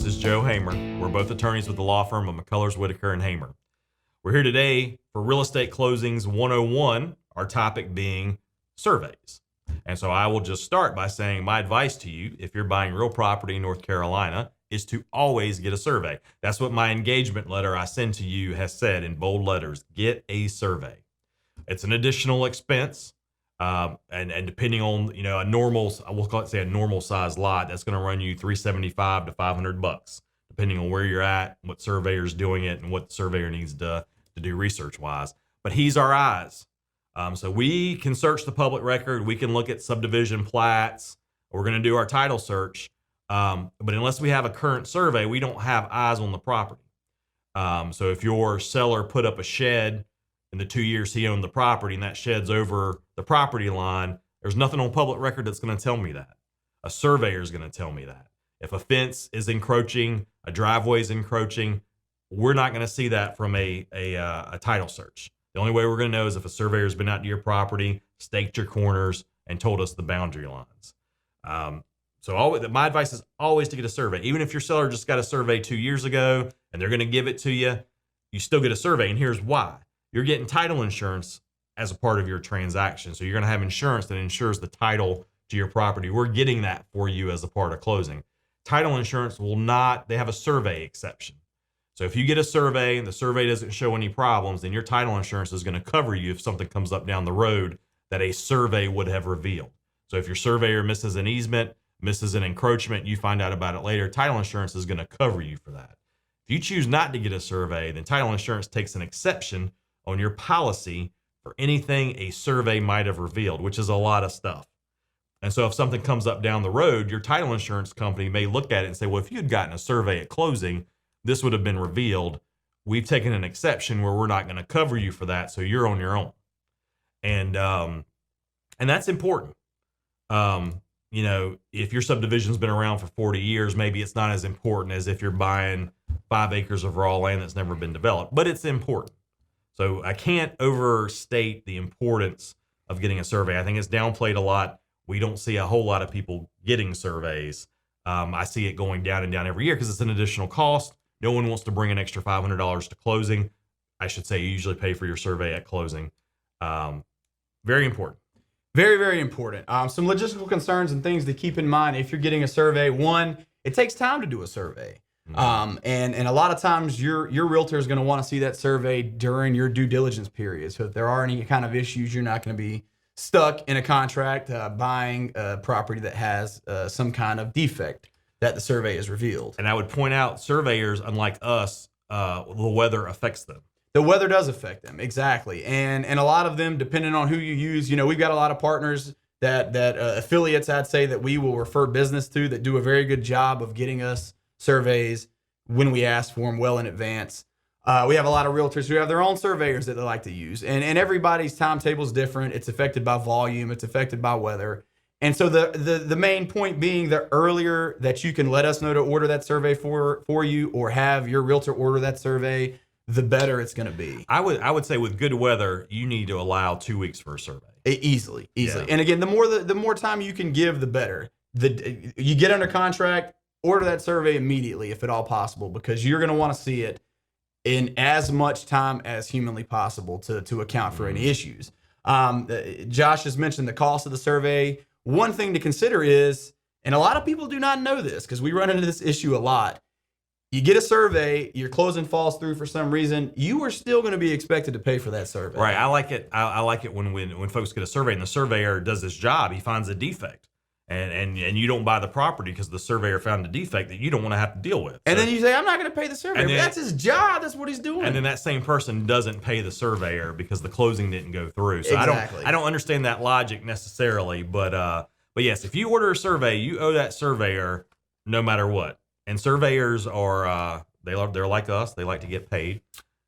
is Joe Hamer. We're both attorneys with the law firm of McCullers, Whitaker, and Hamer. We're here today for Real Estate Closings 101, our topic being surveys. And so I will just start by saying my advice to you, if you're buying real property in North Carolina, is to always get a survey. That's what my engagement letter I send to you has said in bold letters. Get a survey. It's an additional expense. And depending on, a normal, we'll call it, say, a normal size lot, that's going to run you $375 to $500, depending on where you're at, what surveyor's doing it, and what the surveyor needs to do research wise. But he's our eyes. So we can search the public record. We can look at subdivision plats. We're going to do our title search. But unless we have a current survey, we don't have eyes on the property. So if your seller put up a shed in the 2 years he owned the property and that shed's over the property line, there's nothing on public record that's going to tell me that. A surveyor is going to tell me that. If a fence is encroaching, a driveway is encroaching, we're not going to see that from a title search. The only way we're going to know is if a surveyor's been out to your property, staked your corners, and told us the boundary lines. So my advice is always to get a survey. Even if your seller just got a survey 2 years ago and they're going to give it to you, you still get a survey. And here's why. You're getting title insurance as a part of your transaction. So you're going to have insurance that insures the title to your property. We're getting that for you as a part of closing. Title insurance will not, they have a survey exception. So if you get a survey and the survey doesn't show any problems, then your title insurance is going to cover you if something comes up down the road that a survey would have revealed. So if your surveyor misses an easement, misses an encroachment, you find out about it later, title insurance is going to cover you for that. If you choose not to get a survey, then title insurance takes an exception on your policy for anything a survey might have revealed, which is a lot of stuff. And so if something comes up down the road, your title insurance company may look at it and say, well, if you had gotten a survey at closing, this would have been revealed. We've taken an exception where we're not going to cover you for that, so you're on your own. And that's important. If your subdivision's been around for 40 years, maybe it's not as important as if you're buying 5 acres of raw land that's never been developed, but it's important. So I can't overstate the importance of getting a survey. I think it's downplayed a lot. We don't see a whole lot of people getting surveys. I see it going down and down every year because it's an additional cost. No one wants to bring an extra $500 to closing. I should say you usually pay for your survey at closing. Very important. Very, very important. Some logistical concerns and things to keep in mind if you're getting a survey. One, it takes time to do a survey. And a lot of times your realtor is going to want to see that survey during your due diligence period. So if there are any kind of issues, you're not going to be stuck in a contract buying a property that has some kind of defect that the survey has revealed. And I would point out surveyors, unlike us, the weather affects them. The weather does affect them, exactly. And a lot of them, depending on who you use, we've got a lot of partners that affiliates, I'd say, that we will refer business to that do a very good job of getting us surveys when we ask for them well in advance. We have a lot of realtors who have their own surveyors that they like to use. And everybody's timetable is different. It's affected by volume. It's affected by weather. And so the main point being, the earlier that you can let us know to order that survey for you or have your realtor order that survey, the better it's going to be. I would say with good weather, you need to allow 2 weeks for a survey. Easily. Yeah. And again, the more time you can give, the better. You get under contract, order that survey immediately if at all possible, because you're going to want to see it in as much time as humanly possible to account for any issues. Josh has mentioned the cost of the survey. One thing to consider is, and a lot of people do not know this because we run into this issue a lot, you get a survey, your closing falls through for some reason, you are still going to be expected to pay for that survey. Right. I like it. I like it when folks get a survey and the surveyor does his job. He finds a defect, and you don't buy the property because the surveyor found a defect that you don't want to have to deal with. And then you say, I'm not going to pay the surveyor. That's his job. That's what he's doing. And then that same person doesn't pay the surveyor because the closing didn't go through. So exactly. I don't understand that logic necessarily, but yes, if you order a survey, you owe that surveyor no matter what. And surveyors are they're like us. They like to get paid.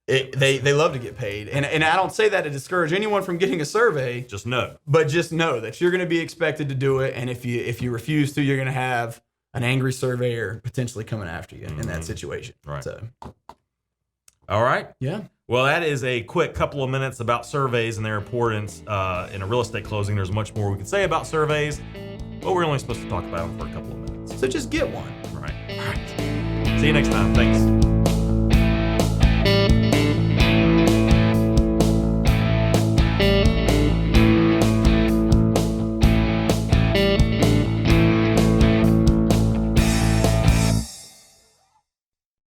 They love to get paid. And I don't say that to discourage anyone from getting a survey. Just know. But just know that you're going to be expected to do it. And if you refuse to, you're going to have an angry surveyor potentially coming after you in that situation. Right. So. All right. Yeah. Well, that is a quick couple of minutes about surveys and their importance in a real estate closing. There's much more we could say about surveys, but we're only supposed to talk about them for a couple of minutes. So just get one. Right. See you next time. Thanks.